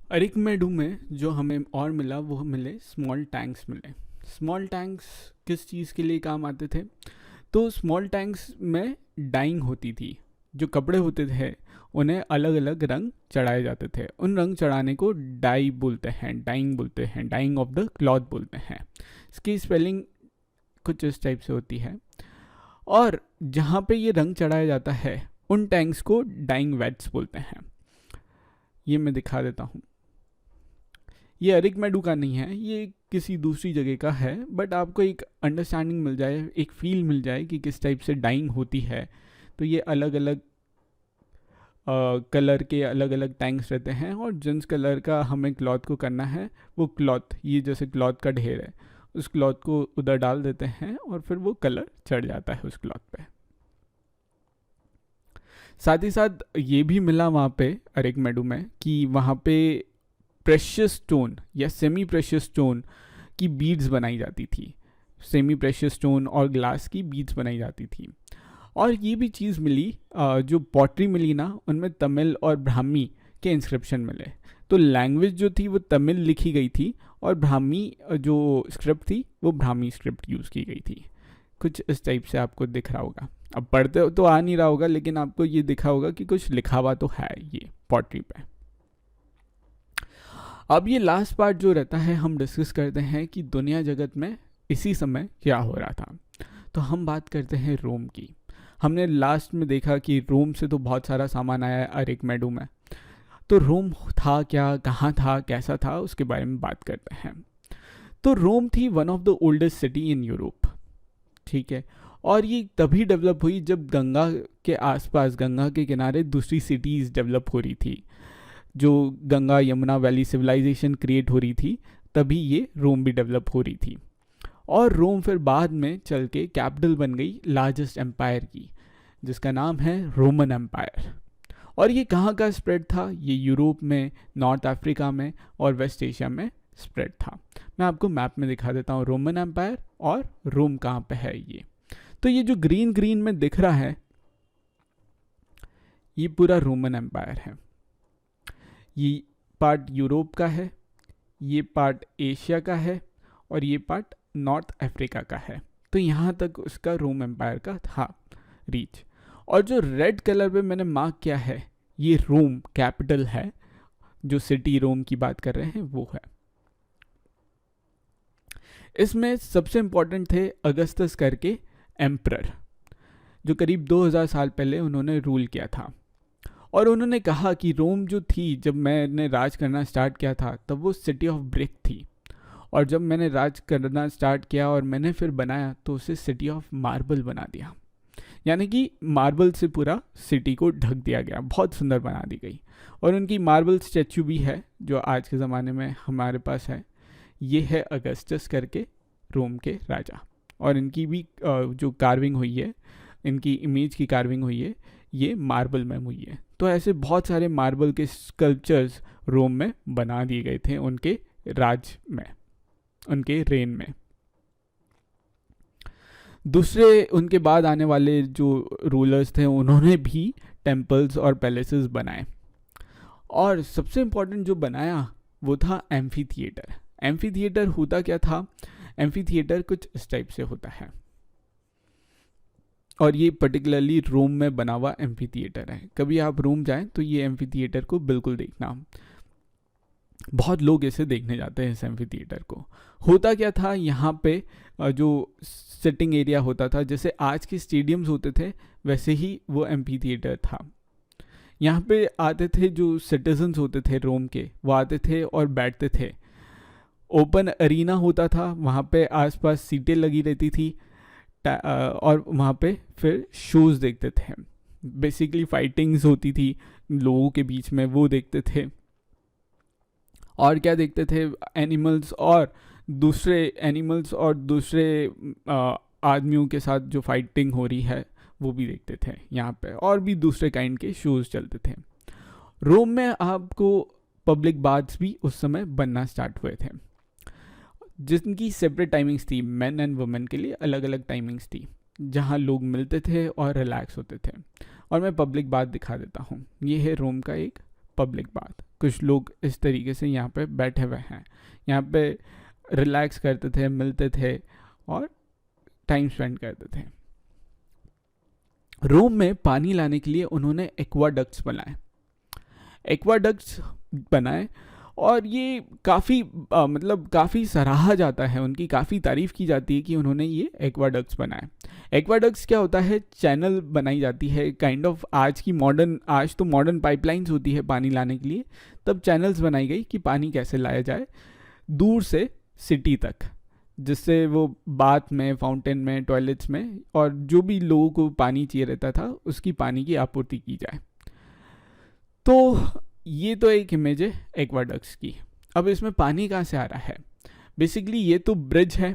अरिकमेडू में जो हमें और मिला वो मिले स्मॉल टैंक्स मिले। स्मॉल टैंक्स किस चीज़ के लिए काम आते थे? तो स्मॉल टैंक्स में डाइंग होती थी। जो कपड़े होते थे उन्हें अलग अलग रंग चढ़ाए जाते थे। उन रंग चढ़ाने को डाई बोलते हैं, डाइंग बोलते हैं, डाइंग ऑफ द क्लॉथ बोलते हैं। इसकी स्पेलिंग कुछ इस टाइप से होती है। और जहाँ पे ये रंग चढ़ाया जाता है उन टैंक्स को डाइंग वेट्स बोलते हैं। ये मैं दिखा देता हूँ। ये अरिकमेडू का नहीं है, ये किसी दूसरी जगह का है, बट आपको एक अंडरस्टैंडिंग मिल जाए, एक फील मिल जाए कि किस टाइप से डाइंग होती है। तो ये अलग अलग कलर के अलग अलग टैंक्स रहते हैं, और जिस कलर का हमें क्लॉथ को करना है वो क्लॉथ, ये जैसे क्लॉथ का ढेर है, उस क्लॉथ को उधर डाल देते हैं और फिर वो कलर चढ़ जाता है उस क्लॉथ पे। साथ ही साथ ये भी मिला वहाँ पे अरिकमेडू में कि वहाँ पे प्रेशियस स्टोन या सेमी प्रेशियस स्टोन की बीड्स बनाई जाती थी। सेमी प्रेशियस स्टोन और ग्लास की बीड्स बनाई जाती थी। और ये भी चीज़ मिली, जो पॉटरी मिली ना, उनमें तमिल और ब्राह्मी के इंस्क्रिप्शन मिले। तो लैंग्वेज जो थी वो तमिल लिखी गई थी, और ब्राह्मी जो स्क्रिप्ट थी वो ब्राह्मी स्क्रिप्ट यूज़ की गई थी। कुछ इस टाइप से आपको दिख रहा होगा। अब पढ़ते तो आ नहीं रहा होगा, लेकिन आपको ये दिखा होगा कि कुछ लिखा हुआ तो है ये पॉटरी पे। अब ये लास्ट पार्ट जो रहता है, हम डिस्कस करते हैं कि दुनिया जगत में इसी समय क्या हो रहा था। तो हम बात करते हैं रोम की। हमने लास्ट में देखा कि रोम से तो बहुत सारा सामान आया है अरिकमेडू में। तो रोम था क्या, कहाँ था, कैसा था, उसके बारे में बात करते हैं। तो रोम थी one of the oldest city in Europe, ठीक है। और ये तभी डेवलप हुई जब गंगा के आसपास, गंगा के किनारे दूसरी सिटीज़ डेवलप हो रही थी। जो Ganga Yamuna valley civilisation create हो रही थी, तभी ये रोम भी डेवलप हो रही थी। और रोम फिर बाद में चल के कैपिटल बन गई लार्जेस्ट एम्पायर की, जिसका नाम है रोमन एम्पायर। और ये कहाँ का स्प्रेड था? ये यूरोप में, नॉर्थ अफ्रीका में और वेस्ट एशिया में स्प्रेड था। मैं आपको मैप में दिखा देता हूँ रोमन एम्पायर और रोम कहाँ पे है ये। तो ये जो ग्रीन ग्रीन में दिख रहा है, ये पूरा रोमन एम्पायर है। ये पार्ट यूरोप का है, ये पार्ट एशिया का है, और ये पार्ट नॉर्थ अफ्रीका का है। तो यहाँ तक उसका रोम एम्पायर का था रीच। और जो रेड कलर पे मैंने मार्क किया है, ये रोम कैपिटल है। जो सिटी रोम की बात कर रहे हैं वो है। इसमें सबसे इम्पोर्टेंट थे अगस्तस करके एम्परर, जो करीब 2000 साल पहले उन्होंने रूल किया था। और उन्होंने कहा कि रोम जो थी, जब मैंने राज करना स्टार्ट किया था, तब वो सिटी ऑफ ब्रिक थी। और जब मैंने राज करना स्टार्ट किया और मैंने फिर बनाया, तो उसे सिटी ऑफ मार्बल बना दिया। यानी कि मार्बल से पूरा सिटी को ढक दिया गया, बहुत सुंदर बना दी गई। और उनकी मार्बल स्टैचू भी है, जो आज के ज़माने में हमारे पास है। ये है अगस्टस करके, रोम के राजा। और इनकी भी जो कार्विंग हुई है, इनकी इमेज की कार्विंग हुई है, ये मार्बल में हुई है। तो ऐसे बहुत सारे मार्बल के स्कल्पचर्स रोम में बना दिए गए थे उनके राज में, उनके रेन में। दूसरे उनके बाद आने वाले जो रूलर्स थे, उन्होंने भी टेम्पल्स और पैलेसेस बनाए। और सबसे इम्पोर्टेंट जो बनाया वो था एम्फी थिएटर। एम्फी थिएटर होता क्या था? एम्फी थिएटर कुछ इस टाइप से होता है, और ये पर्टिकुलरली रोम में बना हुआ एम्फी थिएटर है। कभी आप रोम जाएं तो ये एम्फी थिएटर को बिल्कुल देखना। बहुत लोग इसे देखने जाते हैं, इस एम्फी थिएटर को। होता क्या था यहाँ पे, जो सिटिंग एरिया होता था, जैसे आज के स्टेडियम्स होते थे, वैसे ही वो एम्फी थिएटर था। यहाँ पे आते थे जो सिटीजन्स होते थे रोम के, वो आते थे और बैठते थे। ओपन अरीना होता था, वहाँ पे आसपास सीटें लगी रहती थी, और वहाँ पे फिर शोज़ देखते थे। बेसिकली फाइटिंग्स होती थी लोगों के बीच में, वो देखते थे। और क्या देखते थे? एनिमल्स और दूसरे आदमियों के साथ जो फाइटिंग हो रही है वो भी देखते थे यहाँ पे। और भी दूसरे काइंड के शोज़ चलते थे। रोम में आपको पब्लिक बाथ्स भी उस समय बनना स्टार्ट हुए थे, जिनकी सेपरेट टाइमिंग्स थी। मेन एंड वुमेन के लिए अलग अलग टाइमिंग्स थी, जहाँ लोग मिलते थे और रिलैक्स होते थे। और मैं पब्लिक बात दिखा देता हूँ। ये है रोम का एक पब्लिक बात। कुछ लोग इस तरीके से यहाँ पे बैठे हुए हैं, यहाँ पे रिलैक्स करते थे, मिलते थे और टाइम स्पेंड करते थे। रोम में पानी लाने के लिए उन्होंने एक्वाडक्ट्स बनाए और ये काफ़ी मतलब काफ़ी सराहा जाता है, उनकी काफ़ी तारीफ़ की जाती है कि उन्होंने ये एक्वाडक्ट्स बनाए। एक्वाडक्ट्स क्या होता है? चैनल बनाई जाती है, काइंड ऑफ आज तो मॉडर्न पाइपलाइंस होती है पानी लाने के लिए, तब चैनल्स बनाई गई कि पानी कैसे लाया जाए दूर से सिटी तक, जिससे वो बाथ में, फाउंटेन में, टॉयलेट्स में और जो भी लोगों को पानी चाहिए रहता था उसकी पानी की आपूर्ति की जाए। तो ये तो एक इमेज है एक्वाडक्ट्स की। अब इसमें पानी कहाँ से आ रहा है? बेसिकली ये तो ब्रिज है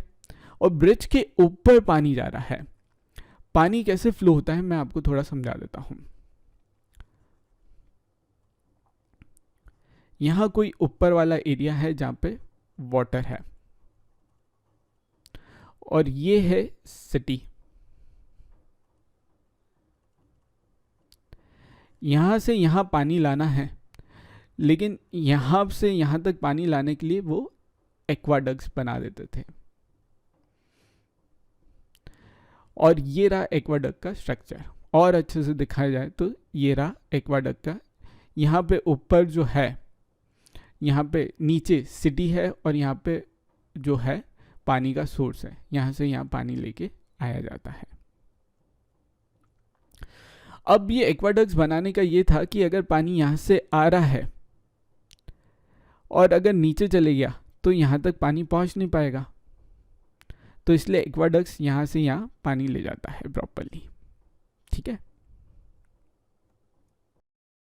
और ब्रिज के ऊपर पानी जा रहा है। पानी कैसे फ्लो होता है मैं आपको थोड़ा समझा देता हूँ। यहाँ कोई ऊपर वाला एरिया है जहाँ पे वाटर है और ये है सिटी। यहाँ से यहाँ पानी लाना है, लेकिन यहाँ से यहाँ तक पानी लाने के लिए वो एक्वाडक्ट्स बना देते थे। और ये रहा एक्वाडक्ट का स्ट्रक्चर। और अच्छे से दिखाया जाए तो ये रहा एक्वाडक्ट का। यहाँ पे ऊपर जो है, यहाँ पे नीचे सिटी है और यहाँ पे जो है पानी का सोर्स है, यहाँ से यहाँ पानी लेके आया जाता है। अब ये एक्वाडक्ट्स बनाने का ये था कि अगर पानी यहाँ से आ रहा है और अगर नीचे चले गया तो यहाँ तक पानी पहुँच नहीं पाएगा, तो इसलिए एक्वाडक्ट्स यहाँ से यहाँ पानी ले जाता है प्रॉपरली। ठीक है।